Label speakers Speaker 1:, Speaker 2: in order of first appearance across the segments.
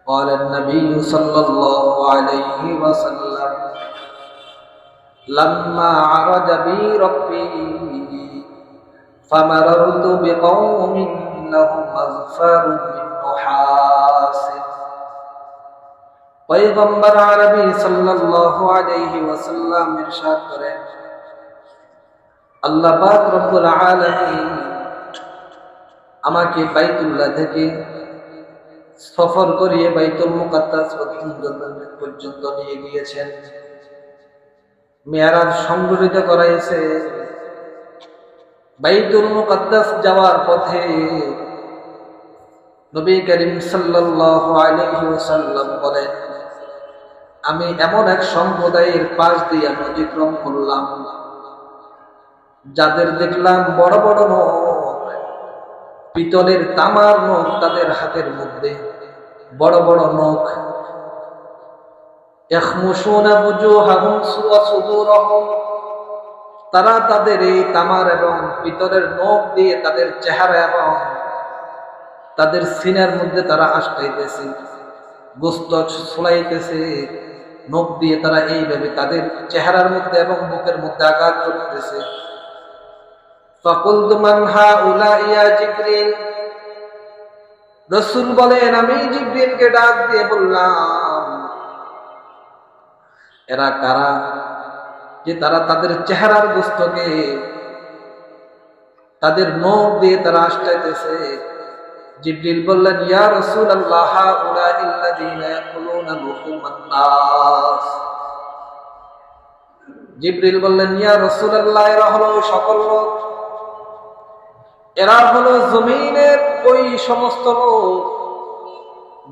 Speaker 1: قال النبي صلى الله عليه وسلم لما عرج بي ربي فمررت بقوم لهم أظفار من نحاس পয়গম্বর আরবি সাল্লাল্লাহু আলাইহি ওয়াসাল্লাম ইরশাদ করেন, আল্লাহ পাক রব্বুল আলামিন আমাকে বাইতুল্লাহ থেকে সফর করিয়ে বাইতুল মুকাদ্দাস পর্যন্ত নিয়ে গিয়েছেন, মিরাজ সংগঠিত করাইছে। বাইতুল মুকাদ্দাস যাওয়ার পথে নবী করিম সাল্লাল্লাহু আলাইহি ওয়াসাল্লাম বলেন, আমি এমন এক সম্প্রদায়ের পাশ দিয়ে অতিক্রম করলাম যাদের দেখলাম বড় বড় নখ, পিতলের তামার নখ তাদের হাতের মধ্যে, বড় বড় নখ। ইয়াখমুশুনা বুজুহাহুম ওয়া সুদুরহুম, তারা তাদের এই তামার এবং পিতলের নখ দিয়ে তাদের চেহারা এবং তাদের সিনার মধ্যে তারা আটকাইতেছে, গোশত ছুলাইতেছে, নখ দিয়ে তারা এইভাবে তাদের চেহারার মধ্যে এবং বুকের মধ্যে আঘাত করতেছে। ফাকুলতু মান হাউলা ইয়া জিবরিল, রাসূল বলেন, আমি জিবরিলকে ডাক দিয়ে বললাম, এরা কারা যে তারা তাদের চেহারার গোশতকে তাদের নখ দিয়ে তারা আটকাইতেছে? জিবরিল বললেন, ইয়া রাসূলুল্লাহ, হাউলাইল্লাযীনা ইয়াকুলুনা লুহুমান নাস। জিবরিল বললেন, ইয়া রাসূলুল্লাহ, এরা হলো সকল লোক, এরা হলো জমিনের ওই সমস্ত লোক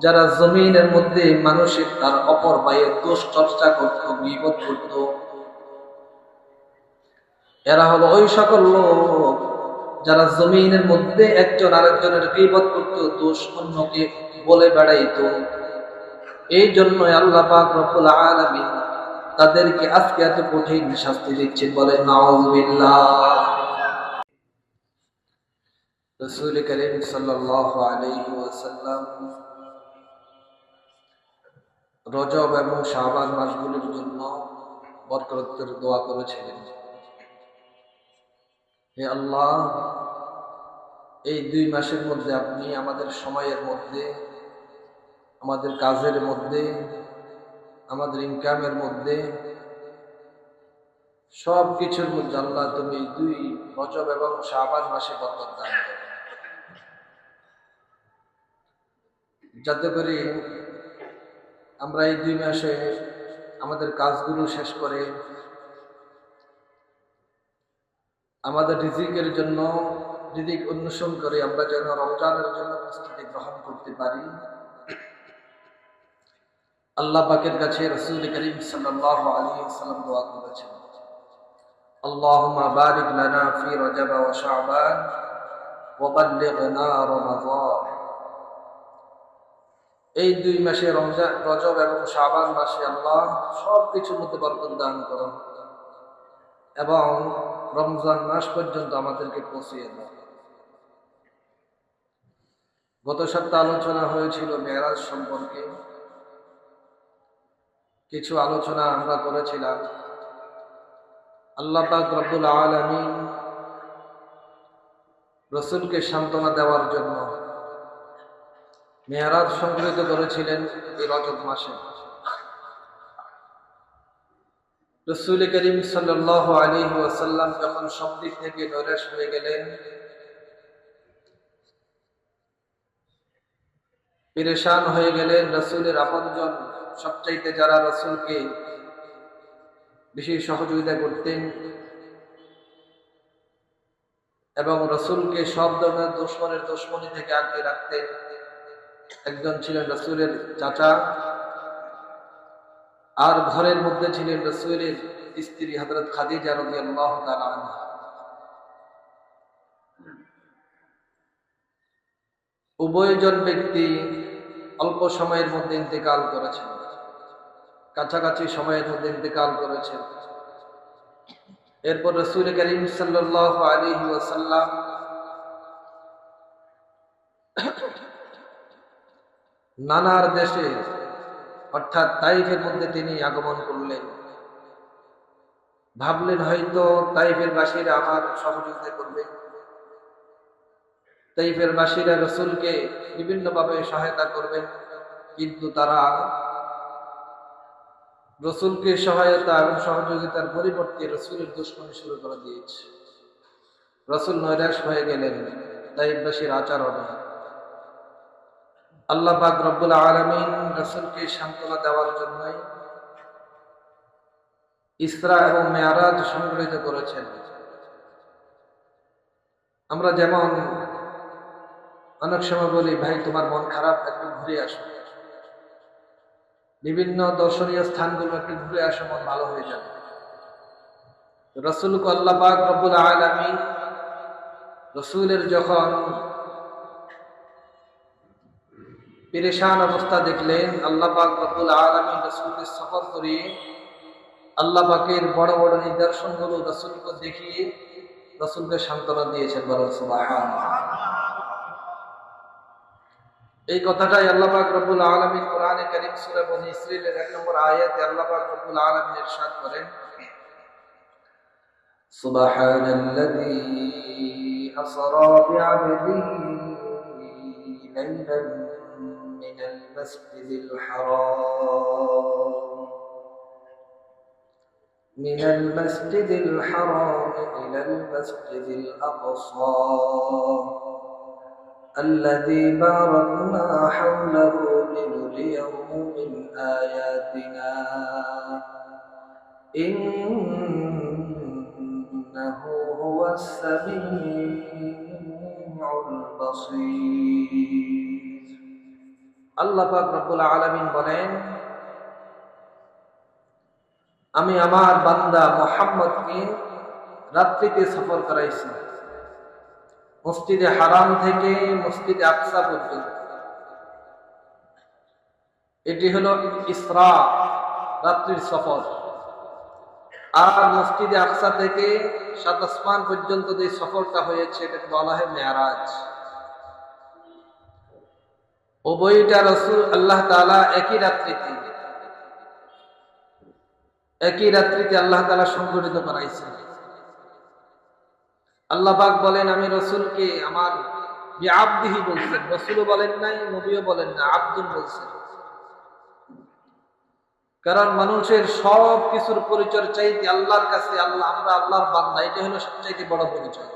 Speaker 1: যারা জমিনের মধ্যে মানুষের তার অপর ভাইয়ের দোষ চর্চা করত, গীবত করত। এরা হলো ওই সকল লোক যারা জমিনের মধ্যে একজন আরেকজনের গীবত করত, দোষ অন্যকে বলে বেড়াইতো। এই জন্য আল্লাহ পাক রব্বুল আলামিন তাদেরকে আজকে এত কঠিন শাস্তি দিচ্ছেন। বলেন নাউযুবিল্লাহ। রাসূল করিম সাল্লাল্লাহু আলাইহি ওয়াসাল্লাম রজব এবং শাবান মাসগুলির জন্য বরকতের দোয়া করেছিলেন। হে আল্লাহ, এই 2 মাসের মধ্যে আপনি আমাদের সময়ের মধ্যে, আমাদের কাজের মধ্যে, আমাদের ইনকামের মধ্যে, সব কিছুর মধ্যে আল্লাহ তুমি 2 রজব এবং শাবান মাসে বরকত দান করো, যাতে করে আমরা এই 2 মাসে আমাদের কাজগুলো শেষ করে আমাদের রিজিকের জন্য রিজিক অন্বেষণ করে আমরা যেন রমজানের জন্য প্রস্তুতি গ্রহণ করতে পারি। আল্লাহ পাকের কাছে রাসূল করিম সাল্লাল্লাহু আলাইহি ওয়াসাল্লাম দোয়া করেছেন, আল্লাহুম্মা বারিক লানা ফি রজব ওয়া শাবান ওয়া বাল্লিগনা রমাদান। এই 2 মাসে রজব এবং শাবান মাসে আল্লাহ সব কিছুর মধ্যে বরকত দান করুন এবং রমজান মাস পর্যন্ত আমাদেরকে পৌঁছিয়ে দাও। গত সপ্তাহে আলোচনা হয়েছিল মেরাজ সম্পর্কে, কিছু আলোচনা আমরা করেছিলাম। আল্লাহ পাক রব্বুল আলামিন রাসূলকে সান্ত্বনা দেওয়ার জন্য মেরাজ সংগঠিত করেছিলেন এই রজব মাসে। রাসূল করিম সাল্লাল্লাহু আলাইহি ওয়াসাল্লাম যখন সব দিক থেকে নৈরাশ হয়ে গেলেন, পেরেশান হয়ে গেলেন, রাসূলের আপনজন সবচাইতে যারা রাসূলকে বেশি সহযোগিতা করতেন এবং রাসূলকে সব ধরনের দুশমনি থেকে আটকে রাখতেন, একজন ছিলেন রাসূলের চাচা, আর ঘরের মধ্যে ছিলেন রাসূলের স্ত্রী হযরত খাদিজা রাদিয়াল্লাহু তাআলা আনহা। উভয়জন ব্যক্তি অল্প সময়ের মধ্যে ইন্তেকাল করেছেন, কাছাকাছি সময়ের মধ্যে ইন্তেকাল করেছেন। এরপর রাসূল করিম সাল্লাল্লাহু আলাইহি ওয়াসাল্লাম নানার দেশে অর্থাৎ তাইফের মধ্যে তিনি আগমন করলেন। ভাবলেন হয়তো তাইফের বাসীরা আমার সহযোগিতা করবে, তাইফের বাসীরা রসুলকে বিভিন্নভাবে সহায়তা করবে, কিন্তু তারা রসুলকে সহায়তা এবং সহযোগিতার পরিবর্তে রসুলের দুশমনি শুরু করে দিয়েছে। রসুল নৈরাশ হয়ে গেলেন, তাইফবাসীর আচরণে। আল্লাহ পাক রব্বুল আলামিন রসুলকে সান্ত্বনা দেওয়ার জন্যই ইসরা এবং মেয়ারাজ সংগঠিত করেছেন। আমরা যেমন অনেক সময় বলি, ভাই তোমার মন খারাপ, একটু ঘুরে আসো, বিভিন্ন দর্শনীয় স্থানগুলো একটু ঘুরে আসো, মন ভালো হয়ে যাবে। রসুলকে আল্লাহ পাক রব্বুল আলামিন রসুলের যখন পেরেশান অবস্থা দেখলেন, আল্লাহ পাক রব্বুল আলামিন রসুলকে সফর করিয়ে আল্লাহ পাকের বড় বড় নিদর্শনগুলো রসুলকে দেখিয়ে রসুলকে সান্ত্বনা দিয়েছেন। বলেন সুবহানাল্লাহ। এই কথাটাই আল্লাহ পাক রব্বুল আলামিন কোরআনে কারীম সূরা বনী ইসরাঈলের 1 নম্বর আয়াতে আল্লাহ পাক রব্বুল আলামিন ইরশাদ করেন, সুবহানাল্লাযী আসরা বি'আবদিহি লাইলান মিনাল মাসজিদিল হারাম من المسجد الحرام إلى المسجد الأقصى الذي باركنا حوله لنريه من آياتنا إنه هو السميع البصير। আল্লাহ পাক রব্বুল আলামিন বলেন, আমি আমার বান্দা মুহাম্মদকে রাত্রিতে সফর করাইছি মসজিদে হারাম থেকে মসজিদে আকসা পর্যন্ত। এটি হলো ইসরা, রাত্রির সফর। আর মসজিদে আকসা থেকে সাত আসমান পর্যন্ত যে সফরটা হয়েছে এটাকে বলা হয় মেয়ারাজ। উভয়টা রাসূল আল্লাহ তাআলা একই রাত্রিতে আল্লাহ তাআলা সংগঠিত করাইছেন। আল্লাহ পাক বলেন, আমি রসুলকে আমার বিআবদিহি বলছেন, রসুলও বলেন নাই, নবীও বলেন না, আব্দুল বলছেন। কারণ মানুষের সব কিছুর পরিচয় চাইতে আল্লাহর কাছে আমরা আল্লাহর বান্দা, এটা হলো সবচাইতে বড় পরিচয়।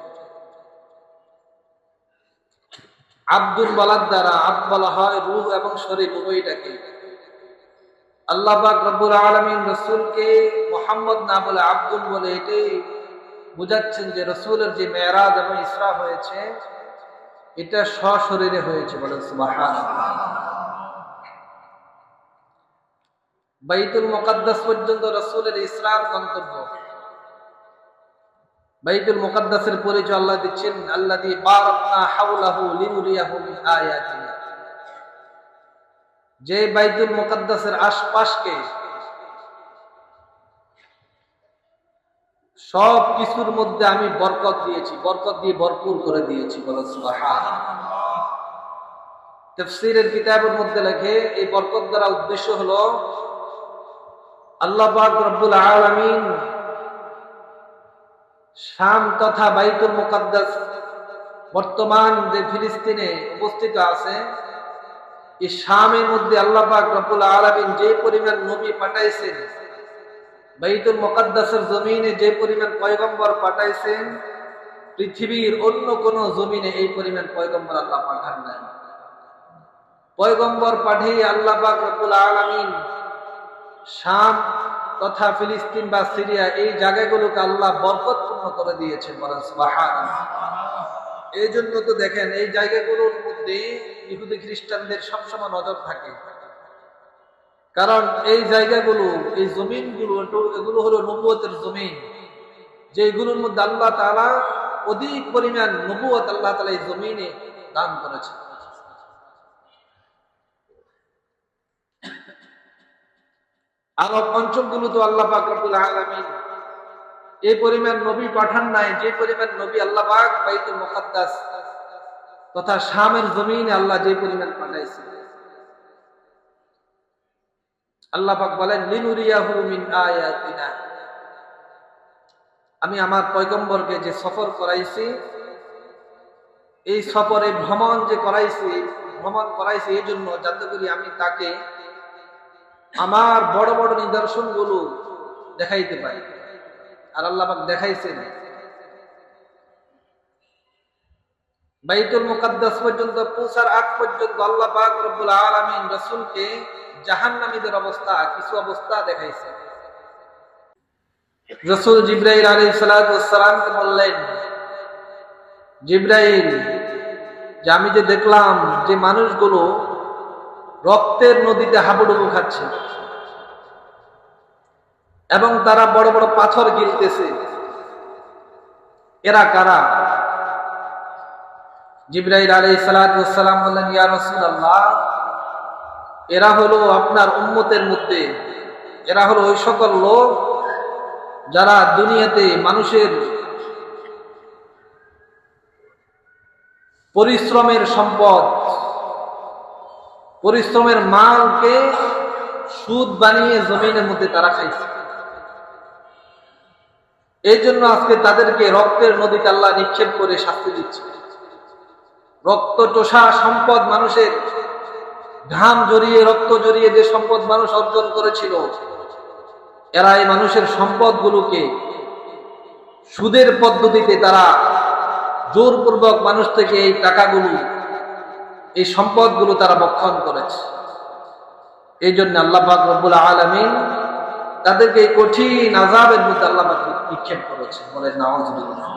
Speaker 1: আব্দুল বলার দ্বারা আব্দ বলা হয় রূহ এবং শরীর উভয়টাকে। আল্লাহ পাক রব্বুল আলামিন রসুলকে মুহাম্মদ না বলে আব্দুল বলে এটাই বুঝাচ্ছেন যে রসুলের যে মেরাজ এবং ইসরা হয়েছে এটা সশরীরে হয়েছে। বলেন সুবহানাল্লাহ। বাইতুল মুকাদ্দাস পর্যন্ত রসুলের ইসরার গন্তব্য। বাইতুল মুকাদ্দাসের পরিচয় আল্লাহ দিচ্ছেন, আল্লাযী বারাকনা হাওলাহু লিনুরিয়াহু মিন আয়াতিনা। যে বাইতুল মুকাদ্দাসের আশপাশকে সব কিছুর মধ্যে আমি বরকত দিয়েছি, বরকত দিয়ে ভরপুর করে দিয়েছি। বলেন সুবহানাল্লাহ। তাফসীরের কিতাবের মধ্যে লেখে, এই বরকত দ্বারা উদ্দেশ্য হলো আল্লাহ পাক রব্বুল আলামিন শাম তথা বাইতুল মুকাদ্দাস বর্তমান যে ফিলিস্তিনে অবস্থিত আছে, এই শামের মধ্যে আল্লাহ পাক রব্বুল আলামিন যে পরিমাণ নবী পাঠাইছেন, বাইতুল মুকাদ্দাসের জমিনে যে পরিমাণ পয়গম্বর পাঠাইছেন, পৃথিবীর অন্য কোন জমিনে এই পরিমাণ পয়গম্বর আল্লাহ পাঠান নাই। পয়গম্বর পাঠিয়ে আল্লাহ পাক রব্বুল আলামিন শাম তথা ফিলিস্তিন বা সিরিয়া এই জায়গাগুলোকে আল্লাহ বরকতপূর্ণ করে দিয়েছেন। বলেন সুবহানাল্লাহ। এই জন্য তো দেখেন এই জায়গাগুলোর মধ্যে ইহুদি খ্রিস্টানদের সবসময় নজর থাকে, কারণ এই জায়গাগুলো, এই জমিনগুলো, এগুলো হলো নবুয়তের জমিন, যেগুলোর মধ্যে আল্লাহ তাআলা অধিক পরিমাণ নবুয়ত আল্লাহ তাআলা এই জমিনে দান করেছেন। আরব অঞ্চলগুলো তো আল্লাহ পাক রব্বুল আলামিন এই পরিমাণ নবী পাঠান নাই, যে পরিমাণ নবী আল্লাহ পাক বাইতুল মুকাদ্দাস তথা শামের জমিনে আল্লাহ যে পরিমাণ পাঠাইছে। আল্লাহ পাক বলেন লিনুরিয়াহু মিন আয়াতিনা, আমি আমার পয়গম্বরকে যে সফর করাইছি, এই সফরে ভ্রমণ করাইছি এই জন্য যাতে করি আমি তাকে আমার বড় বড় নিদর্শনগুলো দেখাইতে পারি। আর আল্লাহ পাক দেখাইছেন। বাইতুল মুকাদ্দাস পর্যন্ত পৌঁছার আগ পর্যন্ত আল্লাহ পাক রব্বুল আলামিন রাসূলকে জাহান্নামীদের কিছু অবস্থা দেখাইছে। রাসূল জিবরাইল আলাইহিস সালাতু ওয়াস সালামকে বললেন, জিবরাইল, যে আমি যে দেখলাম যে মানুষগুলো রক্তের নদীতে হাবুডুবু খাচ্ছে এবং তারা বড় বড় পাথর গিলতেছে, এরা কারা? জিবরাইল আলাইহিস সালাতু ওয়াস সালাম বললেন, ইয়া রাসূলুল্লাহ, এরা হলো আপনার উম্মতের মধ্যে, এরা হলো ওই সকল লোক যারা দুনিয়াতে মানুষের পরিশ্রমের সম্পদ, পরিশ্রমের মালকে সুদ বানিয়ে জমিনের মধ্যে তারা খাইছে। এই জন্য আজকে তাদেরকে রক্তের নদীতে আল্লাহ নিক্ষেপ করে শাস্তি দিচ্ছে। রক্ত চোষা সম্পদ, মানুষের ঘাম জড়িয়ে রক্ত জড়িয়ে যে সম্পদ মানুষ অর্জন করেছিল, এরা এই মানুষের সম্পদগুলোকে সুদের পদ্ধতিতে তারা জোরপূর্বক মানুষ থেকে এই টাকাগুলো, এই সম্পদগুলো তারা বক্ষণ করেছে। এই জন্য আল্লাহ পাক রব্বুল আলামিন তাদেরকে এই কঠিন আযাবের মধ্যে আল্লাহ পাক নিক্ষেপ করেছে। বলেন নাউযুবিল্লাহ।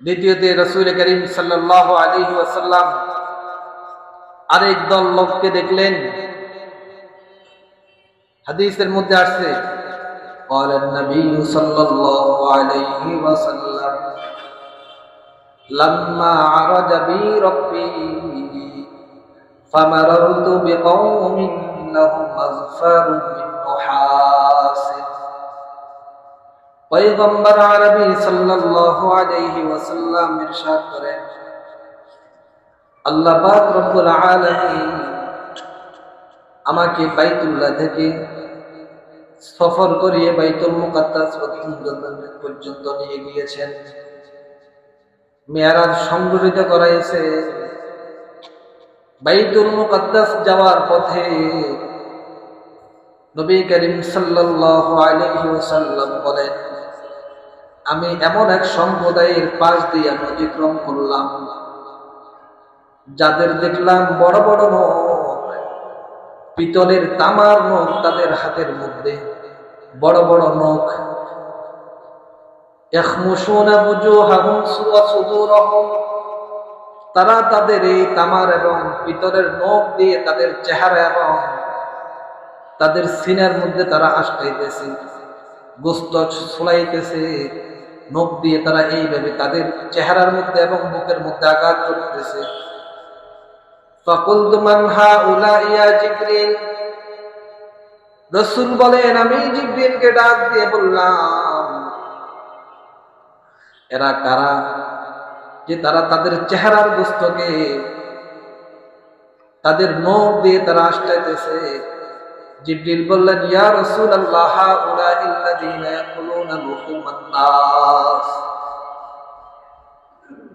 Speaker 1: দ্বিতীয়তে রাসূল করিম সাল্লাল্লাহু আলাইহি ওয়াসাল্লাম আরেক দল লোককে দেখলেন। হাদিসের মধ্যে আসছে, قال النبي صلى الله عليه وسلم لما عرج بي ربي فمررت بقوم لهم أظفار من نحاس। পয়গম্বর আরবি সাল্লাল্লাহু আলাইহি ওয়াসাল্লাম ইরশাদ করেন, আল্লাহ পাক রব্বুল আলামিন আমাকে বাইতুল্লাহ থেকে সফর করিয়ে বাইতুল মুকাদ্দাস পর্যন্ত নিয়ে গিয়েছেন, মেরাজ সংগঠিত করাইছে। বাইতুল মুকাদ্দাস যাওয়ার পথে নবী করিম সাল্লাল্লাহু আলাইহি ওয়াসাল্লাম বলেন, আমি এমন এক সম্প্রদায়ের পাশ দিয়ে অতিক্রম করলাম যাদের দেখলাম বড় বড় নখ, পিতলের তামার নখ তাদের হাতের মধ্যে, বড় বড় নখ। ইয়াখমুশুনা বুজুহাহুম ওয়া সুদুরহুম, তারা তাদের এই তামার এবং পিতলের নখ দিয়ে তাদের চেহারা এবং তাদের সিনার মধ্যে তারা আটকাইতেছে, গোশত ছুলাইতেছে, নখ দিয়ে তারা এইভাবে তাদের চেহারার মধ্যে এবং বুকের মধ্যে আঘাত করতেছে। ফাকুলতু মান হাউলা ইয়া জিবরিল, রাসূল বলেন, আমি জিবরিলকে ডাক দিয়ে বললাম, এরা কারা যে তারা তাদের চেহারার গোশতকে তাদের নখ দিয়ে তারা আটকাইতেছে? জিবরিল বললেন, ইয়া রাসূলুল্লাহ, হাউলাইল্লাযীনা ইয়াকুলুনা লুহুমান নাস।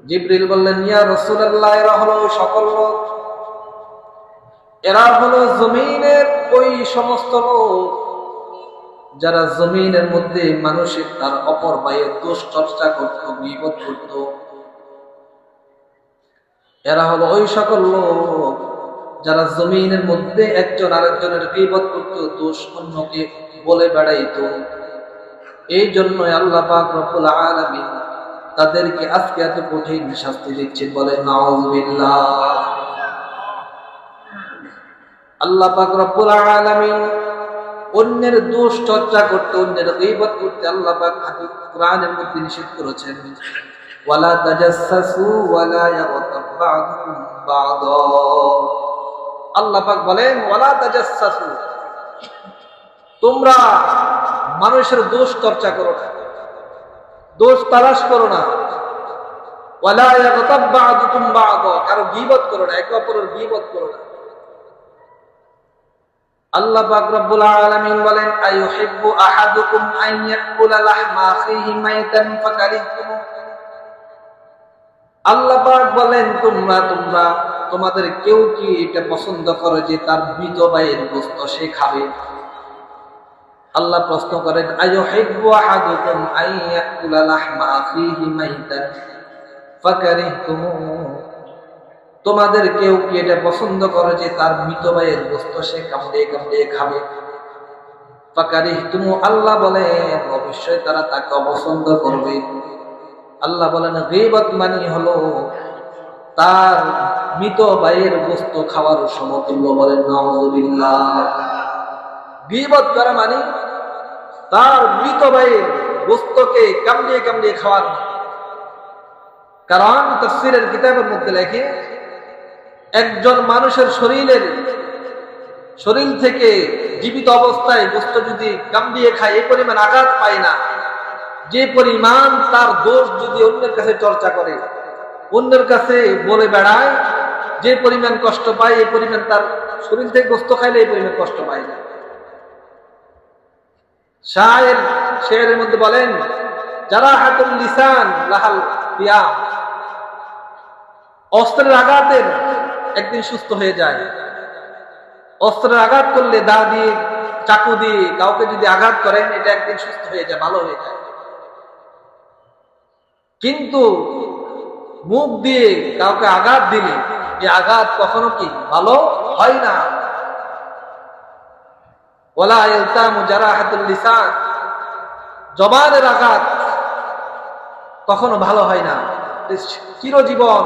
Speaker 1: জিবরিল বললেন, ইয়া রাসূলুল্লাহ, এরা হলো সকল লোক, এরা হলো জমিনের ওই সমস্ত লোক যারা জমিনের মধ্যে মানুষের তার অপর ভাইয়ের দোষ চর্চা করত, গীবত করত। এরা হলো ওই সকল লোক যারা জমিনের মধ্যে একজন আরেকজনের গীবত করত, দোষ অন্যকে বলে বেড়াইতো। এই জন্য আল্লাহ পাক রব্বুল আলামিন তাদেরকে আজকে এত কঠিন শাস্তি দিচ্ছেন। বলেন নাউযুবিল্লাহ। আল্লাহ পাক রব্বুল আলামিন অন্যের দোষ চর্চা করতে, অন্যের গীবত করতে আল্লাহ পাক কোরআনের মধ্যে নিষেধ করেছেন, ওয়ালা তাজাসসু ওয়ালা ইয়াগতাব বা'দুকুম বা'দা। আল্লাহ পাক বলেন, ওয়ালা তাজাসসু, তোমরা মানুষের দোষ চর্চা করো না, দোষ তালাশ করো না। ওয়ালা ইয়াগতাব বা'দুকুম বা'দা, কারো গীবত করো না, একে অপরের গীবত করো না। আল্লাহ পাক রব্বুল আলামিন বলেন, আইয়ুহিব্বু আহাদুকুম আন ইয়াকুলা লাহমা আখিহি মাইতান ফাকারিহতুম। আল্লাহ পাক বলেন, তোমাদের কেউ কি এটা পছন্দ করে যে তার মৃত ভাইয়ের গোশত সে খাবে? আল্লাহ প্রশ্ন করেন, আইয়ুহিব্বু আহাদুকুম আন ইয়াকুলা লাহমা আখিহি মাইতান ফাকারিহতুম। তোমাদের কেউ কি এটা পছন্দ করে যে তার মৃত ভাইয়ের গোশত সে কামড়িয়ে কামড়িয়ে খাবে? ফাকারিহতুম, আল্লাহ বলেন অবশ্যই তারা তাকে অপছন্দ করবে। আল্লাহ বলেন গীবত মানে হলো তার মৃত ভাইয়ের গোশত খাওয়ার সমতুল্য। বলেন নাউযুবিল্লাহ। গীবত করা মানে তার মৃত ভাইয়ের গোশতকে কামড়িয়ে কামড়িয়ে খাওয়ার। কারণ তাফসীরের কিতাবের মধ্যে লেখে, একজন মানুষের শরীর থেকে জীবিত অবস্থায় গোশত যদি কামড়িয়ে খায় এই পরিমাণ আঘাত পায় না, যে পরিমাণ তার দোষ যদি অন্যের কাছে চর্চা করে, অন্যের কাছে বলে বেড়ায়, যে পরিমাণ কষ্ট পায় এই পরিমাণ তার শরীর থেকে গোশত খাইলে এই পরিমাণ কষ্ট পায় না। শায়েরের মধ্যে বলেন, জারাহাতুল লিসান লাহাল কিয়াম, অস্ত্রের আঘাতের একদিন সুস্থ হয়ে যায়। অস্ত্রের আঘাত করলে দা দিয়ে চাকু দিয়ে কাউকে যদি আঘাত করেন এটা একদিন সুস্থ হয়ে যায়, ভালো হয়ে যায়। কিন্তু মুখ দিয়ে কাউকে আঘাত দিলে এই আঘাত কখনো কি ভালো হয় না। ওয়ালা ইয়ালতামু জারাহাতুল লিসান, জবানের আঘাত কখনো ভালো হয় না। চিরজীবন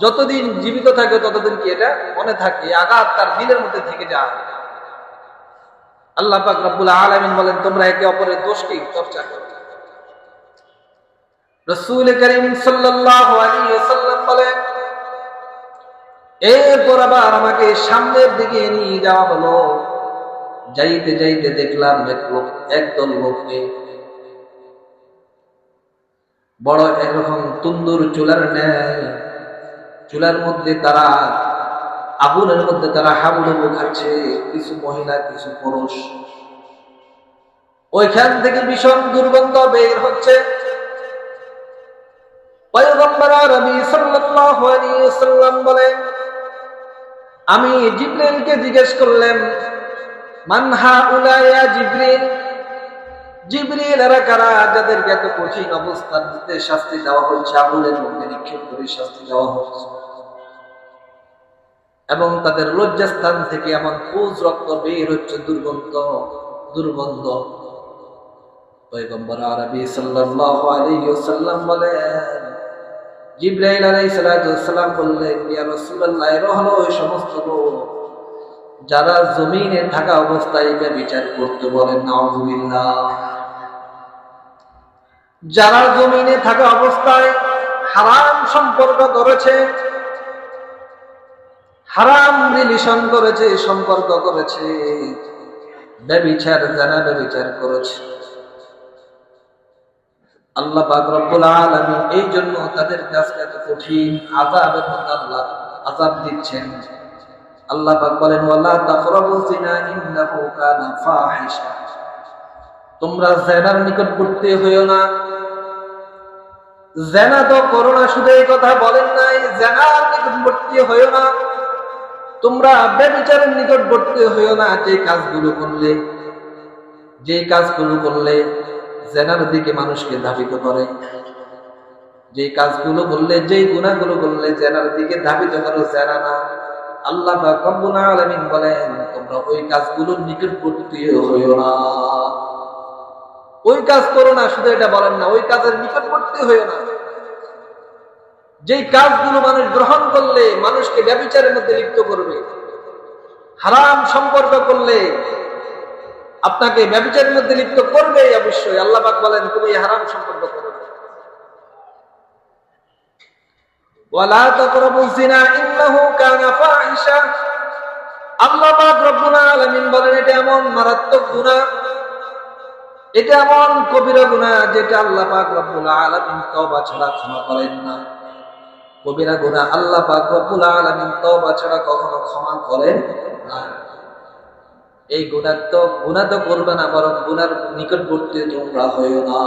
Speaker 1: যতদিন জীবিত থাকে ততদিন কি এটা মনে থাকে, আঘাত তার দিলের মধ্যে থেকে যায়। আল্লাহ পাক রব্বুল আলামিন বলেন, তোমরা একে অপরের দোষকে চর্চা করো। রাসূল করিম সাল্লাল্লাহু আলাইহি ওয়াসাল্লাম বলেন, এরপর আবার আমাকে সামনের দিকে নিয়ে যাওয়া হলো। যাইতে যাইতে দেখলাম একদল লোককে বড় এরকম তুন্দুর চুলার ন্যায়, চুলার মধ্যে তারা আগুনের মধ্যে তারা হাবুডুবু খাচ্ছে, কিছু মহিলা কিছু পুরুষ। ওইখান থেকে ভীষণ দুর্গন্ধ বের হচ্ছে। পয়গম্বর আরবি সাল্লাল্লাহু আলাইহি ওয়াসাল্লাম বলেন, আমি জিবরিলকে জিজ্ঞেস করলাম, মান হাউলা ইয়া জিবরিল, জিবরিল এরা কারা যাদেরকে এত কঠিন অবস্থার মধ্যে শাস্তি দেওয়া হচ্ছে, আগুনের মধ্যে নিক্ষেপ করে শাস্তি দেওয়া হচ্ছে, এবং তাদের লজ্জাস্থান থেকে এমন পুজ রক্ত বের হচ্ছে, দুর্গন্ধ। পয়গম্বর আরবি সাল্লাল্লাহু আলাইহি ওয়াসাল্লাম বলেন, জিবরাইল আলাইহিস সালাম বললেন, ইয়া রাসূলুল্লাহ, এরা হলো ওই সমস্ত লোক যারা জমিনে থাকা অবস্থায় ব্যভিচার করতে। বলেন নাউযুবিল্লাহ। যারা জমিনে থাকা অবস্থায় হারাম সম্পর্ক করেছে, হারাম রিলেশন করেছে, সম্পর্ক করেছে, ব্যভিচার জানা ব্যভিচার করেছে, আল্লাহ পাক রব্বুল আলামিন এই জন্য তাদের কাছে এত কঠিন আযাবের মধ্যে আল্লাহ আযাব দিচ্ছেন। আল্লাহ পাক বলেন, ওয়ালা তাকরাবুজ জিনা ইন্নাহু কানা ফাহিশা, তোমরা জিনার নিকটবর্তী হইও না। জিনা তো করো না, শুধু এই কথা বলেন নাই, জিনার নিকটবর্তী হইও না, তোমরা ব্যভিচারের নিকটবর্তী হইও না। যে কাজগুলো করলে জিনার দিকে মানুষকে ধাবিত করে, যে কাজগুলো করলে, যে গুনাহগুলো করলে জিনার দিকে ধাবিত করে, জিনা না। আল্লাহ পাক রব্বুল আলামিন বলেন, তোমরা ওই কাজগুলোর নিকটবর্তী হইও না। ওই কাজ করো না, শুধু এটা বলেন না, ওই কাজের নিকটবর্তী হইও না। যেই কাজগুলো মানুষ গ্রহণ করলে মানুষকে ব্যভিচারের মধ্যে লিপ্ত করবে, হারাম সম্পর্ক করলে আপনাকে ব্যভিচারের মধ্যে লিপ্ত করবে অবশ্যই। আল্লাহ পাক বলেন, তুমি হারাম সম্পর্ক করো না। ওয়ালা তাকরাবুজ জিনা ইন্নাহু কানা ফাহিশা, আল্লাহ পাক রব্বুল আলামিন বলেন, এটা এমন মারাত্মক গুনাহ, এটা এমন কবিরা গুনাহ যেটা আল্লাহ পাক রব্বুল আলামিন তওবা ছাড়া ক্ষমা করেন না। কবিরা গুনাহ আল্লাহ পাক রব্বুল আলামিন তওবা ছাড়া কখনো ক্ষমা করেন না। এই গুনাহ তো করবে না, বরং গুনার নিকটবর্তী তোমরা হইও না।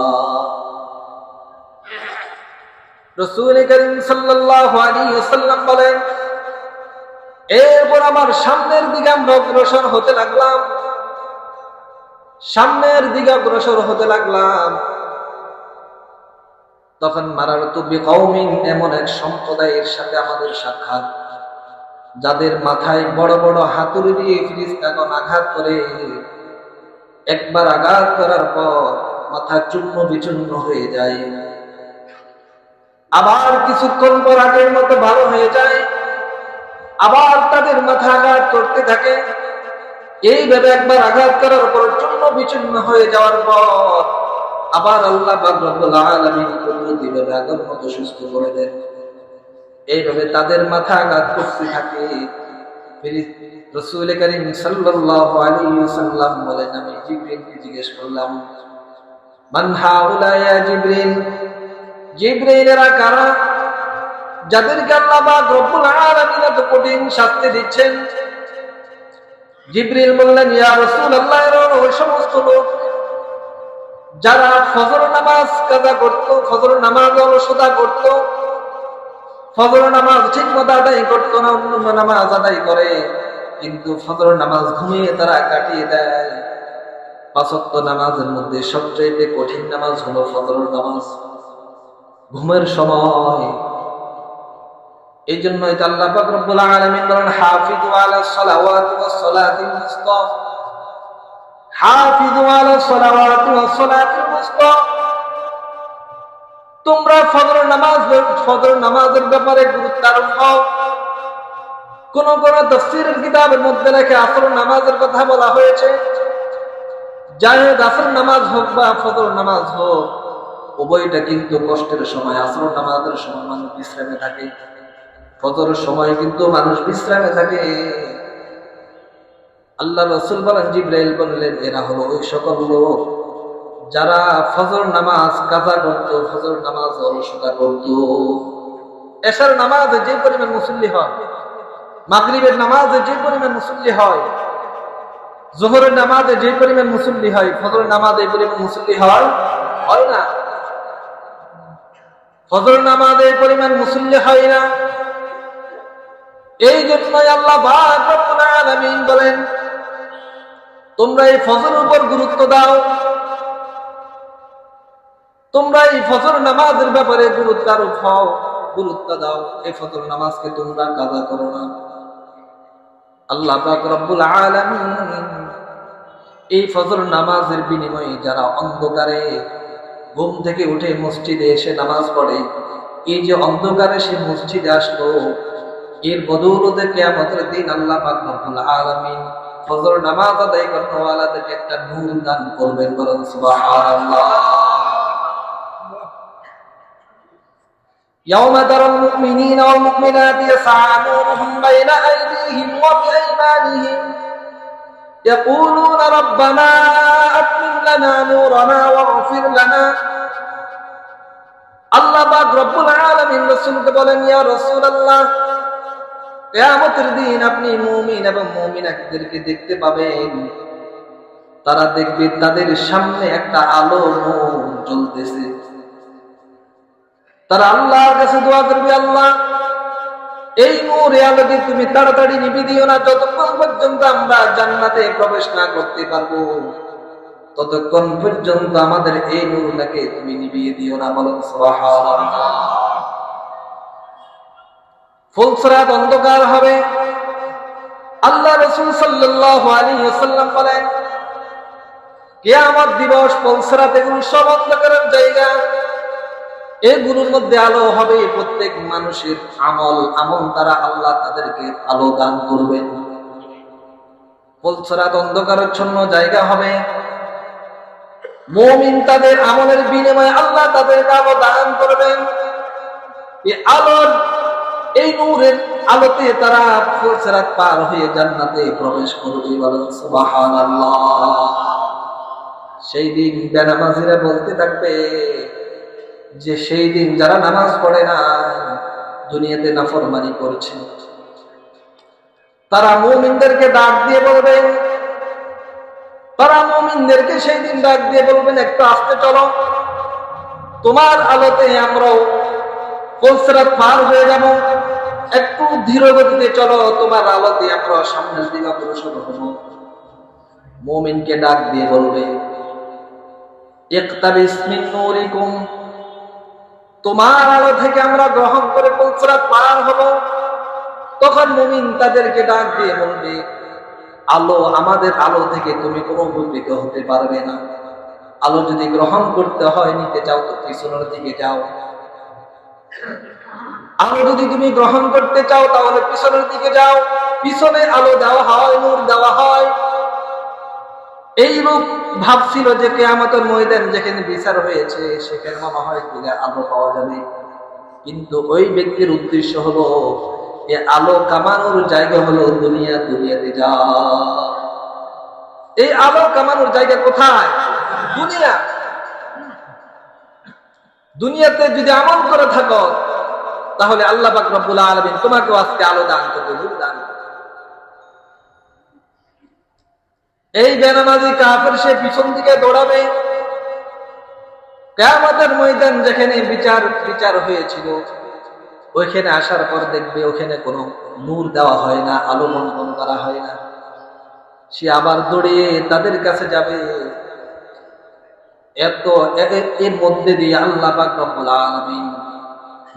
Speaker 1: রাসূল করিম সাল্লাল্লাহু আলাইহি ওয়াসাল্লাম বলেন, এরপর আমার সামনের দিকে আমরা অগ্রসর হতে লাগলাম। সামনের দিকে অগ্রসর হতে লাগলাম, তখন মারারতু বিকওমিন, এমন এক সম্প্রদায়ের সাথে আমাদের সাক্ষাৎ, যাদের মাথায় বড় বড় হাতুড়ি দিয়ে ফেরেশতাগণ আঘাত করে। একবার আঘাত করার পর মাথা চূর্ণ বিচূর্ণ হয়ে যায়, আবার কিছুক্ষণ পর আগের মতো ভালো হয়ে যায়, আবার তাদের মাথা আঘাত করতে থাকে। এইভাবে একবার আঘাত করার পর চূর্ণ বিচূর্ণ হয়ে যাওয়ার পর আবার আল্লাহ পাক রব্বুল আলামিন কুদরতিভাবে আগের মতো সুস্থ করে দেন। এইভাবে তাদের মাথা আঘাত করতে থাকে। রাসূল করিম সাল্লাল্লাহু আলাইহি ওয়াসাল্লাম বলেন, আমি জিবরিলকে জিজ্ঞেস করলাম, মান হাউলা ইয়া জিবরিল, জিবরিল এরা কারা যাদেরকে আল্লাহ পাক রব্বুল আলামিন এত কঠিন শাস্তি দিচ্ছেন? জিবরিল বললেন, ইয়া রাসূলুল্লাহ, এরা ওই সমস্ত লোক যারা ফজর নামাজ কাজা করত, ফজর নামাজ অলসতা করত, ফজর নামাজ ঠিক মতো আদায় করতো না, অন্য নামাজ আদায় করে, কিন্তু ফজর নামাজ ঘুমিয়ে তারা কাটিয়ে দেয়। পাঁচ ওয়াক্ত নামাজের মধ্যে সবচেয়ে কঠিন নামাজ হলো ফজর নামাজ, ঘুমের সময়। এই জন্যই তো আল্লাহ পাক রব্বুল আলামিন বলেন, হাফিজু আলাস সালাওয়াতি ওয়াস সালাতিল মুস্তা, হাফিজু আলাস সালাওয়াতি ওয়াস সালাতিল মুস্তা, তোমরা ফজর নামাজের ব্যাপারে গুরুত্ব আরোপ হও। কোন কোন তাফসীরের কিতাবের মধ্যে লেখে আসর নামাজের কথা বলা হয়েছে। জাহেদ আসর নামাজ হোক বা ফজর নামাজ হোক, উভয়টা কিন্তু কষ্টের সময়। আসর নামাজের সময় মানুষ বিশ্রামে থাকে, ফজরের সময় কিন্তু মানুষ বিশ্রামে থাকে। আল্লাহ রাসূল বলেন, জিবরাইল বললেন, এরা হলো ওই সকল লোক যারা ফজর নামাজ কাজা করত, ফজর নামাজ অলসতা করত। এশার নামাজে যে পরিমাণ মুসল্লি হয়, মাগরিবের নামাজে যে পরিমাণ মুসল্লি হয়, যোহরের নামাজে যে পরিমাণ মুসল্লি হয়, ফজর নামাজে এই পরিমাণ মুসল্লি হয় না। ফজর নামাজে এই পরিমাণ মুসল্লি হয় না। এই জন্যই আল্লাহ পাক রব্বুল আলামিন বলেন, তোমরা এই ফজরের উপর গুরুত্ব দাও, তোমরা এই ফজর নামাজের ব্যাপারে গুরুত্ব আরোপ হও, গুরুত্ব দাও। এই ফজর নামাজকে তোমরা কাজা করো না। আল্লাহ পাক রব্বুল আলামিন এই ফজর নামাজের বিনিময়ে যারা অন্ধকারে ঘুম থেকে উঠে মসজিদে এসে নামাজ পড়ে, এই যে অন্ধকারে সে মসজিদে আসলো, এর বদৌলতে কিয়ামতের দিন আল্লাহ পাক রব্বুল আলামিন ফজর নামাজ আদায় করনেওয়ালাদেরকে একটা নূর দান করবেন। বলেন সুবহানাল্লাহ। يوم ترى المؤمنين والمؤمنات يسعى نورهم بين أيديهم وبأيمانهم يقولون ربنا أتمم لنا نورنا واغفر لنا। আল্লাহ পাক রব্বুল আলামিন রাসূলকে বলেন, ইয়া রাসূলুল্লাহ, কিয়ামতের দিন আপনি মুমিন এবং মুমিনাতদেরকে দেখতে পাবেন। তারা দেখবে তাদের সামনে একটা আলো নূর জ্বলতেছে। তারা আল্লাহর কাছে দোয়া করবে, আল্লাহ এই নূর আলোকে তুমি তাড়াতাড়ি নিভিয়ে দিও না, যতক্ষণ পর্যন্ত আমরা জান্নাতে প্রবেশ না করতে পারবো, ততক্ষণ পর্যন্ত আমাদের এই নূরটাকে তুমি নিভিয়ে দিও না। বলেন সুবহানাল্লাহ। ফুলসরাত অন্ধকার হবে। আল্লাহ রাসূল সাল্লাল্লাহু আলাইহি ওয়াসাল্লাম বলেন, কিয়ামত দিবস ফুলসরাত এগুলো সব অন্ধকারের জায়গা, এগুলোর মধ্যে আলো হবে। প্রত্যেক মানুষের আমল দ্বারা আল্লাহ তাদেরকে আলো দান করবেন। ফুলসরাত অন্ধকারাচ্ছন্ন জায়গা হবে। মুমিন তাদের আমলের বিনিময়ে আল্লাহ তাদেরকে আলো দান করবেন। এই নূরের আলোতে তারা ফুলসরাত পার হয়ে জান্নাতে প্রবেশ করবে। বলেন সুবহানাল্লাহ। সেই দিন বেনামাজিরা বলতে থাকবে যে সেই দিন যারা নামাজ পড়ে না, দুনিয়াতে নাফরমানি করছে, তারা মুমিনদেরকে ডাক দিয়ে বলবেন, তারা মুমিনদেরকে সেই দিন ডাক দিয়ে বলবেন, একটু আস্তে চলো, তোমার আলোতে আমরাও ফুলসিরাত পার হয়ে যাব, একটু ধীর গতিতে চলো, তোমার আলোতে আমরা সামনের দিকে অগ্রসর হব। মুমিনকে ডাক দিয়ে বলবে, ইকতাবিস মিন নূরিকুম, তোমার আলো থেকে আমরা গ্রহণ করে ফুলসিরাত পার হব। তখন মুমিন তাদেরকে ডাক দিয়ে বলবে, আলো, আমাদের আলো থেকে তুমি কোনো উপকৃত হতে পারবে না। আলো যদি গ্রহণ করতে হয়, নিতে চাও তো পিছনের দিকে যাও। আলো যদি তুমি গ্রহণ করতে চাও তাহলে পিছনের দিকে যাও, পিছনে আলো দেওয়া হয়, নূর দেওয়া হয়। এই লোক ভাবছিল যে কিয়ামতের ময়দান যেখানে বিচার হয়েছে সেখানে মনে হয় দিলে আলো পাওয়া যাবে, কিন্তু ওই ব্যক্তির উদ্দেশ্য হলো এ আলো কামানোর জায়গা হলো দুনিয়া, দুনিয়াতে যা। এই আলো কামানোর জায়গা কোথায়? দুনিয়া। দুনিয়াতে যদি আমল করে থাকো তাহলে আল্লাহ পাক রব্বুল আলামিন তোমাকেও আজকে আলো দান করবে, নূর দান করবে। এই বেনামাজি কাফের সে পিছন দিকে দৌড়াবে। কিয়ামতের ময়দান যেখানে বিচার হয়েছিল ওইখানে আসার পর দেখবে ওখানে কোনো নূর দেওয়া হয় না, আলো বন্টন করা হয় না। সে আবার দৌড়িয়ে তাদের কাছে যাবে। এর মধ্যে দিয়ে আল্লাহ পাক রব্বুল আলামিন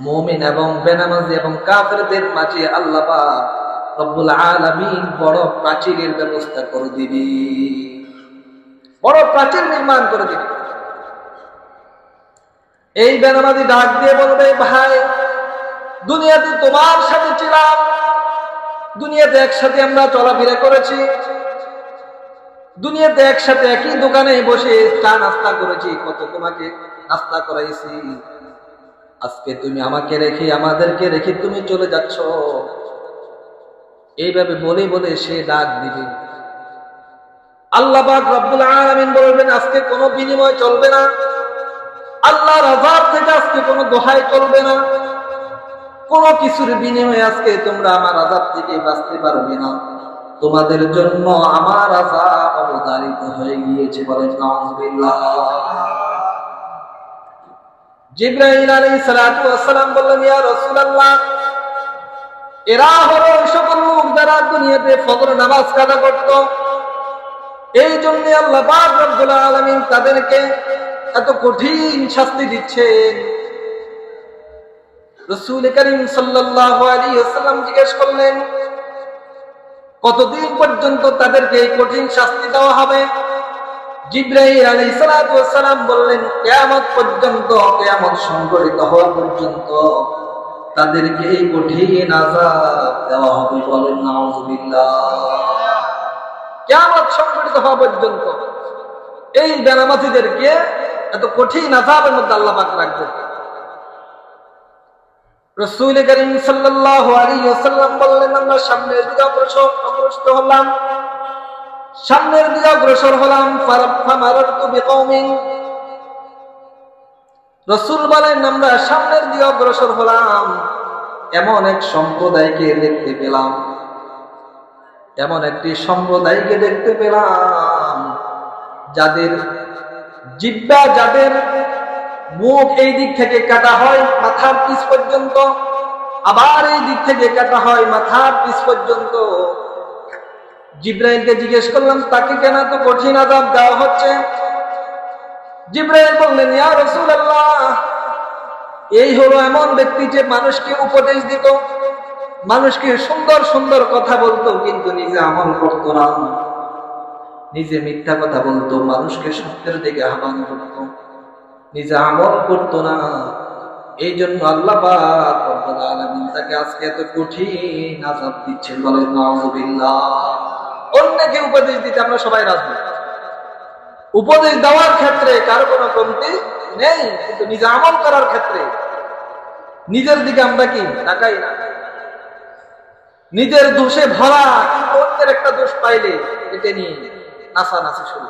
Speaker 1: মুমিন এবং বেনামাজি এবং কাফেরদের মাঝে আল্লাহ পাক রব্বুল আলামিন বড় প্রাচীরের ব্যবস্থা করে দিবে, বড় প্রাচীর নির্মাণ করে দিবে। এই বেনামাজি ডাক দিয়ে বলবে, ভাই, দুনিয়াতে তোমার সাথে ছিলাম, দুনিয়াতে একসাথে আমরা চলাফেরা করেছি, দুনিয়াতে একসাথে একই দোকানে বসে চা নাস্তা করেছি, কত তোমাকে নাস্তা করাইছি। আজকে তুমি আমাকে রেখে, আমাদেরকে রেখে তুমি চলে যাচ্ছ। এইভাবে বলে বলে সে ডাক দিবে। আল্লাহ পাক রব্বুল আলামিন বলবেন, আজকে কোনো বিনিময় চলবে না, আল্লাহর আযাব থেকে আজকে কোনো দোহাই চলবে না, কোনো কিছুর বিনিময়ে আজকে তোমরা আমার আযাব থেকে বাঁচতে পারবে না। তোমাদের জন্য আমার আযাব অবধারিত হয়ে গিয়েছে। বলেন নাউযুবিল্লাহ। জিবরাইল আলাইহিস সালাতু ওয়াস সালাম বললেন, ইয়া রাসূলুল্লাহ, এরা হলো ওই সকল লোক যারা দুনিয়াতে ফজর নামাজ কাজা করত, এই জন্য আল্লাহ পাক রব্বুল আলামিন তাদেরকে এত কঠিন শাস্তি দিচ্ছেন। রাসূল করিম সাল্লাল্লাহু আলাইহি ওয়াসাল্লাম জিজ্ঞেস করলেন, কতদিন পর্যন্ত তাদেরকে এই কঠিন শাস্তি দেওয়া হবে? জিবরাইল আলাইহিস সালাতু ওয়াস সালাম বললেন, কিয়ামত পর্যন্ত, কিয়ামত সংঘটিত হওয়া পর্যন্ত তাদেরকে এই কঠিন আযাব দেওয়া হবে। বলেন নাউযুবিল্লাহ। কিয়ামত সংঘটিত হওয়া পর্যন্ত এই বেনামাজিদেরকে এত কঠিন আযাবের মধ্যে আল্লাহ পাক রাখবেন। রাসূল করিম সাল্লাল্লাহু আলাইহি ওয়াসাল্লাম বললেন, আমরা সামনের দিকে অগ্রসর হলাম, সামনের দিকে অগ্রসর হলাম। ফামারাতু বিকওমিন, রাসূল বলেন, আমরা সামনের দিকে অগ্রসর হলাম, এমন এক সম্প্রদায়কে দেখতে পেলাম, এমন একটি সম্প্রদায়কে দেখতে পেলাম যাদের জিহ্বা, যাদের মুখ এই দিক থেকে কাটা হয় মাথার পিছ পর্যন্ত, আবার এই দিক থেকে কাটা হয় মাথার পিছ পর্যন্ত। জিবরাইলকে জিজ্ঞেস করলাম, তাকে কেন তো কঠিন আযাব দেওয়া হচ্ছে? জিবরাইল বললেন, ইয়া রাসূলুল্লাহ, এই হলো এমন ব্যক্তি যে মানুষকে উপদেশ দিত, মানুষকে সুন্দর সুন্দর কথা বলতো, কিন্তু নিজে আমল করতো না, নিজে মিথ্যা কথা বলতো, মানুষকে সত্যের দিকে আহ্বান করতো, নিজে আমল করতো না। এই জন্য আল্লাহ পাক রব্বুল আলামিন তাকে আজকে এত কঠিন আযাব দিচ্ছেন। বলেন নাউযুবিল্লাহ। অন্যকে উপদেশ দিতে আমরা সবাই রাজি, উপদেশ দেওয়ার ক্ষেত্রে কারো কোনো কমতি নেই, কিন্তু নিজে আমল করার ক্ষেত্রে নিজের দিকে আমরা কি তাকাই না। নিজের দোষে ভরা, কিন্তু অন্যের একটা দোষ পাইলে এটা নিয়ে নাচানাচি শুরু।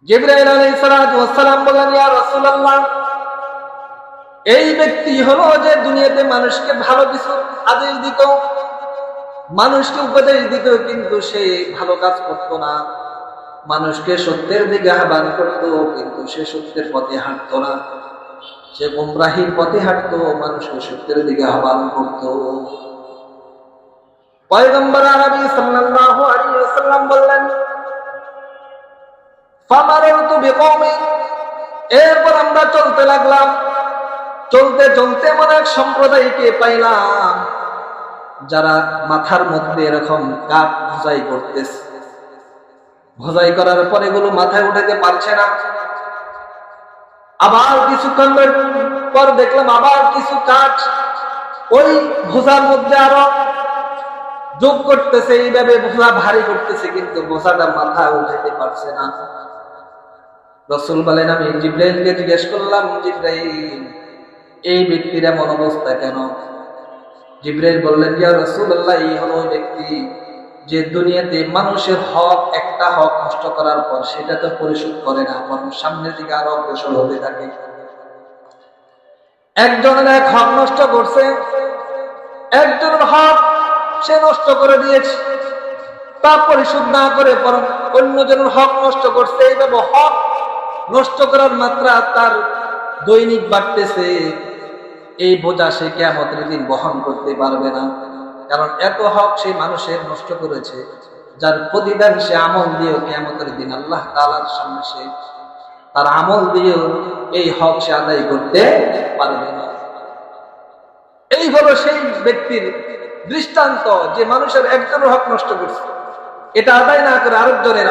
Speaker 1: জিবরাইল আলাইহিস সালাতু ওয়াস সালাম বললেন, ইয়া রাসূলুল্লাহ, এই ব্যক্তি হলো যে দুনিয়াতে মানুষকে ভালো কিছু আদেশ দিত, মানুষকে উপদেশ দিত, কিন্তু সে ভালো কাজ করত না। মানুষকে সত্যের দিকে আহ্বান করত, কিন্তু সে সত্যের পথে হাঁটতো না। সে গুমরাহির পথে হাঁটতো, মানুষকে সত্যের দিকে আহ্বান করত। পয়গম্বর আরবি সাল্লাল্লাহু আলাইহি ওয়াসাল্লাম বললেন, ফামারাতু বিকওমিন, এরপর আমরা চলতে লাগলাম। চলতে চলতে এমন এক সম্প্রদায়কে পাইলাম যারা মাথার মধ্যে এরকম কাপ ভোজাই করতেছে। ভোজাই করার পর এগুলো মাথায় উঠাতে পারছে না। আবার কিছুক্ষণ পর দেখলাম আবার কিছু কাঠ ওই ভোজার মধ্যে আরো যোগ করতেছে, এইভাবে ভোজা ভারী করতেছে, কিন্তু ভোজাটা মাথায় উঠাতে পারছে না। রাসূল বলেন, আমি জিবরাইলকে জিজ্ঞেস করলাম, জিবরাইল, এই ব্যক্তির এমন অবস্থা কেন? জিবরাইল বললেন, ইয়া রাসূলুল্লাহ, এই হলো ওই ব্যক্তি যে দুনিয়াতে মানুষের হক, একটা হক নষ্ট করার পর সেটা তো পরিশোধ করে না, বরং সামনের দিকে আরো অগ্রসর হতে থাকে। একজনের এক হক নষ্ট করছে, একজনের হক সে নষ্ট করে দিয়েছে, তা পরিশোধ না করে বরং অন্যজনের হক নষ্ট করছে। এইভাবে হক নষ্ট করার মাত্রা তার দৈনিক বাড়তেছে। এই বোঝা সে কিয়ামতের দিন বহন করতে পারবে না, কারণ এত হক সে মানুষের নষ্ট করেছে, যার প্রতিদান সে আমল দিয়েও কিয়ামতের দিন আল্লাহ তাআলার সামনে সে তার আমল দিয়েও এই হক সে আদায় করতে পারবে না। এই হলো সেই ব্যক্তির দৃষ্টান্ত যে মানুষের একজনের হক নষ্ট করছে, এটা আদায় না করে আরেকজনের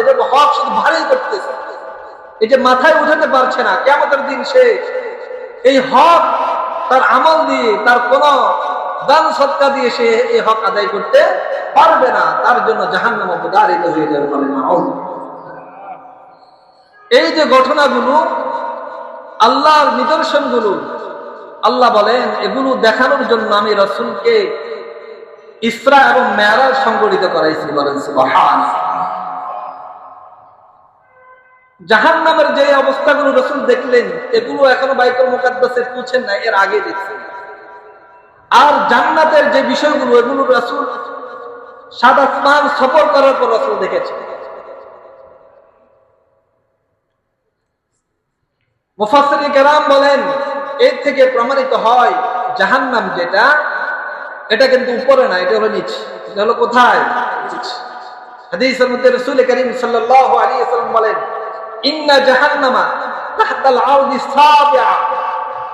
Speaker 1: এভাবে হক শুধু ভারী করতেছে, এই যে মাথায় উঠাতে পারছে না। কিয়ামতের দিন সে এই হক তার আমল দিয়ে, তার কোন দান সদকা দিয়ে সে এই হক আদায় করতে পারবে না, তার জন্য জাহান্নাম অবধারিত হয়ে যাবে। এই যে ঘটনাগুলো, আল্লাহর নিদর্শনগুলো, আল্লাহ বলেন এগুলো দেখানোর জন্য আমি রাসূলকে ইসরা এবং মেরাজ সংগঠিত করাইছি। বলেন সুবহানাল্লাহ। জাহান্নামের যে অবস্থাগুলো রাসূল দেখলেন, এগুলো এখনো বাইতুল মুকাদ্দাসে পৌঁছেন না, এর আগে দেখছেন। আর জান্নাতের যে বিষয়গুলো, এগুলো রাসূল সাত আসমান সফর করার পর রাসূল দেখেছেন। মুফাসসিরিন কেরাম বলেন, এর থেকে প্রমাণিত হয় জাহান্নাম যেটা, এটা কিন্তু উপরে না, এটা হলো নিচে। এটা হলো কোথায়? হাদিসের মধ্যে রাসূল করিম সাল্লাল্লাহু আলাইহি ওয়াসাল্লাম বলেন, ইন্না জাহান্নামা তাহতাল আরদি সাবিআ,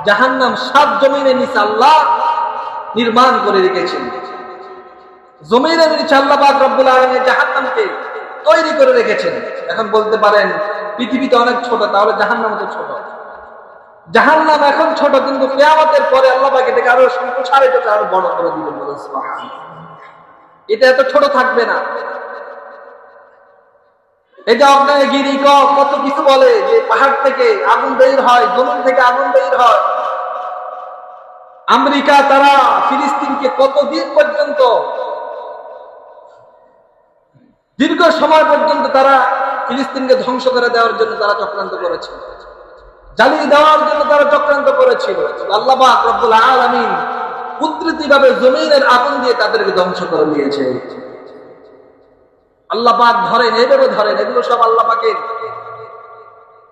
Speaker 1: জাহান্নাম 7 জমিনের নিচে আল্লাহ নির্মাণ করে রেখেছেন। জমিনের নিচে আল্লাহ পাক রব্বুল আলামিন জাহান্নামকে তৈরি করে রেখেছেন। এখন বলতে পারেন পৃথিবীতে অনেক ছোট, তাহলে জাহান্নাম তো ছোট। জাহান্নাম এখন ছোট, কিন্তু কিয়ামতের পরে আল্লাহ পাক এটাকে আরো সম্প্রসারিত করে আরো বড় করে দিবেন। বলেন সুবহানাল্লাহ। এটা এত ছোট থাকবে না। এই যে আগ্নেয়গিরি কত কিছু বলে যে পাহাড় থেকে আগুন বের হয়, জমিন থেকে আগুন বের হয়। আমেরিকা তারা ফিলিস্তিনকে কতদিন পর্যন্ত, দীর্ঘ সময় পর্যন্ত তারা ফিলিস্তিনকে ধ্বংস করে দেওয়ার জন্য তারা চক্রান্ত করেছে, জ্বালিয়ে দেওয়ার জন্য তারা চক্রান্ত করেছিল। আল্লাহ পাক রব্বুল আলামিন কুদরতিভাবে জমিনের আগুন দিয়ে তাদেরকে ধ্বংস করে দিয়েছে। আল্লাহ পাক ধরেন, এভাবে ধরেন, এগুলো সব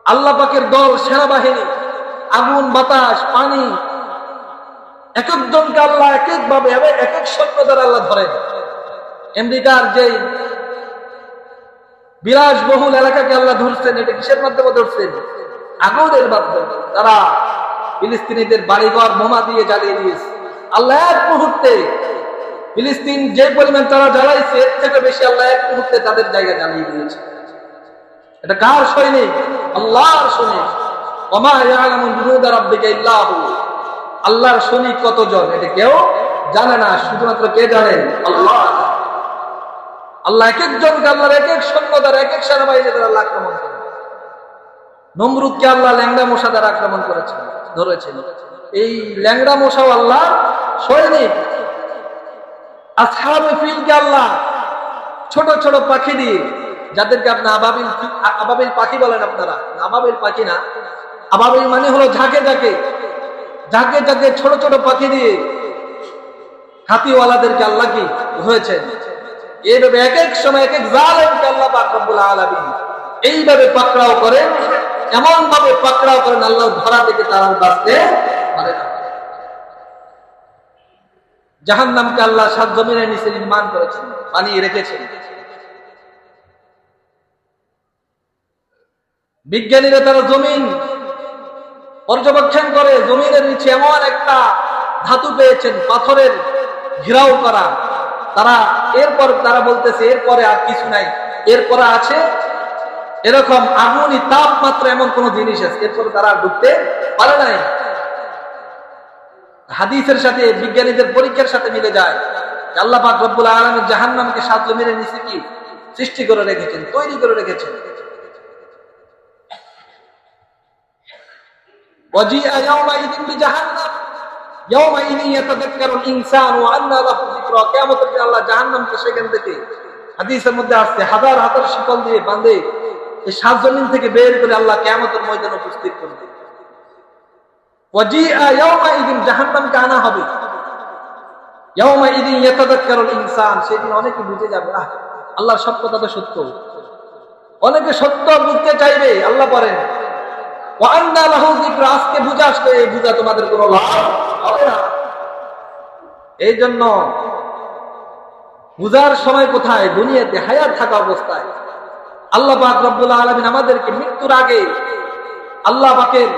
Speaker 1: আল্লাহ পাকের দল, সেনাবাহিনী, আগুন, বাতাস, পানি, এক একজনকে আল্লাহ এক এক ভাবে এক এক শব্দ দ্বারা আল্লাহ ধরেন। আমেরিকার যে বিলাসবহুল এলাকাকে আল্লাহ ধরছেন, এটা কিসের মাধ্যমে ধরছেন? আগুনের মাধ্যমে। তারা ফিলিস্তিনিদের বাড়িঘর বোমা দিয়ে জ্বালিয়ে দিয়েছে। আল্লাহ এক মুহূর্তে ফিলিস্তিন যে পরিমাণ তারা জ্বালাইছে, এর থেকে বেশি আল্লাহ এক মুহূর্তে তাদের জায়গা জ্বালিয়ে দিয়েছে। এটা কার সৈনিক? আল্লাহর সৈনিক। ওমা ইয়ালামু জুনুদা রাব্বিকা ইল্লা হু। আল্লাহর সৈনিক কতজন এটা কেউ জানে না, শুধুমাত্র কে জানেন? আল্লাহ। আল্লাহ এক একজনকে আল্লাহর এক এক সৈন্য দ্বারা, এক এক সেনাবাহিনী দ্বারা আল্লাহ আক্রমণ করেন। নমরুদকে আল্লাহ ল্যাংড়া মশা দ্বারা আক্রমণ করেছেন, ধরেছেন। এই ল্যাংড়া মশাও আল্লাহ সৈনিক। আসহাবে ফিলকে আল্লাহ ছোট ছোট পাখি দিয়ে যাদেরকে আপনি আবাবিল আবাবিল পাখি বলেন আপনারা, আবাবিল পাখি না, আবাবিল মানে হলো ঝাঁকে ঝাঁকে ঝাঁকে ঝাঁকে ছোট ছোট পাখি দিয়ে হাতিওয়ালাদেরকে আল্লাহ কি হয়েছে এইভাবে এক এক সময় এক এক জালেমকে আল্লাহ পাক রব্বুল আলামিন এইভাবে পাকড়াও করেন, এমন ভাবে পাকড়াও করেন আল্লাহ ধরা থেকে তারা বাঁচতে পারে না। জাহান্নামকে আল্লাহ সাত জমিনের নিচে নির্মাণ করেছেন, বানিয়ে রেখেছেন। বিজ্ঞানীরা তারা জমিন পর্যবেক্ষণ করে জমিনের নিচে এমন একটা ধাতু পেয়েছেন, পাথরের ঘেরাও করা। এরপর তারা বলতেছে এরপরে আর কিছু নাই, এরপরে আছে এরকম আগুনই তাপমাত্রা এমন কোন জিনিস আছে, এরপরে তারা ঢুকতে পারে নাই। হাদিসের সাথে বিজ্ঞানীদের পরীক্ষার সাথে মিলে যায়। আল্লাহ পাক রব্বুল আলামিন জাহান্নামকে সাত জমিনের নিচে কি সৃষ্টি করে রেখেছেন, তৈরি করে রেখেছেন। ওয়াজিআ ইয়াওমাইযিন বিজাহান্নাম ইয়াওমাইযিন ইয়াতাযাক্কারুল ইনসানু ওয়া আন্না লাহু যিকরা। কিয়ামতের দিন আল্লাহ জাহান্নামকে সেখান থেকে, হাদিসের মধ্যে আসছে, হাজার হাজার শিকল দিয়ে বাঁধে এই সাত জমিন থেকে বের করে আল্লাহ কিয়ামতের ময়দানে উপস্থিত করবে। ওয়াজিআ ইয়াওমাইযিন, জাহান্নামকে আনা হবে। ইয়াওমাইযিন ইয়াতাযাক্কারুল ইনসান, সেদিন অনেকে বুঝে যাবে আল্লাহর সব কথা তো সত্য। অনেকে সত্য বুঝতে চাইবে, আল্লাহ বলেন ওয়া আন্না লাহু যিকরা, আজকে বুঝে আসবে, এই বুঝা তোমাদের কোনো লাভ হবে না। এই জন্য বুঝার সময় কোথায়? দুনিয়াতে হায়াত থাকা অবস্থায়। আল্লাহ পাক রব্বুল আলামিন আমাদেরকে মৃত্যুর আগে আল্লাহ পাকের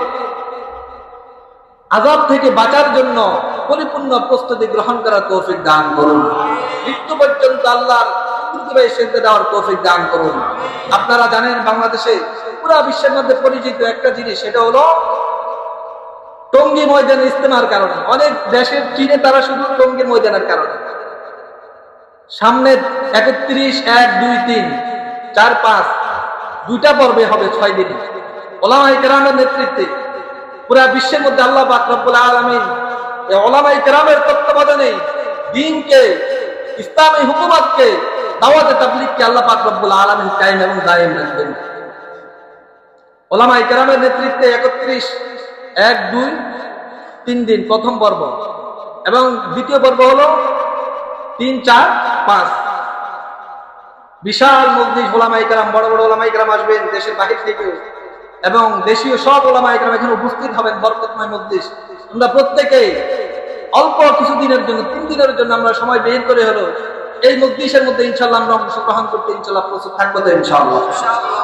Speaker 1: আযাব থেকে বাঁচার জন্য পরিপূর্ণ প্রস্তুতি গ্রহণ করার তৌফিক দান করুন। মৃত্যু পর্যন্ত আল্লাহর কুরবানি সেজদা দেওয়ার তৌফিক দান করুন। আপনারা জানেন বাংলাদেশে পুরা বিশ্বের মধ্যে পরিচিত একটা জিনিস, সেটা হলো টঙ্গী ময়দান ইজতেমার কারণে। অনেক দেশের চীনে তারা শুধু টঙ্গী ময়দানের কারণে সামনে 31, 1, 2, 3, 4, 5 দুইটা পর্বে হবে 6 দিনে ওলামায়ে কেরামের নেতৃত্বে পুরা বিশ্বের মধ্যে আল্লাহ পাক রব্বুল আলামিন এই ওলামায়ে কেরামের তত্ত্বাবধানে দ্বীনকে, ইসলামী হুকুমতকে, দাওয়াতে তাবলীগকে আল্লাহ পাক রব্বুল আলামিন কায়েম এবং দায়েম রাখবেন। ওলামায়ে কেরামের নেতৃত্বে 31, 1, 2, 3 দিন প্রথম পর্ব, এবং দ্বিতীয় পর্ব হলো 3, 4, 5। বিশাল মজলিস ওলামায়ে কেরাম, বড় বড় ওলামায়ে কেরাম আসবেন দেশের বাহির থেকে, এবং দেশীয় সব ওলামায়ে কেরাম এখানে উপস্থিত হবেন। বরকতময় মজলিস। আমরা প্রত্যেকে অল্প কিছুদিনের জন্য, 3 দিনের জন্য আমরা সময় বের করে হলো এই মজলিসের মধ্যে ইনশাআল্লাহ আমরা অংশগ্রহণ করতে ইনশাআল্লাহ প্রস্তুত থাকবো তো ইনশাআল্লাহ।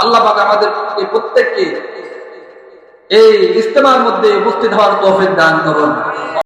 Speaker 1: আল্লাহ পাক আমাদের প্রত্যেককে এই ইজতেমার মধ্যে উপস্থিত হওয়ার তৌফিক দান করুন।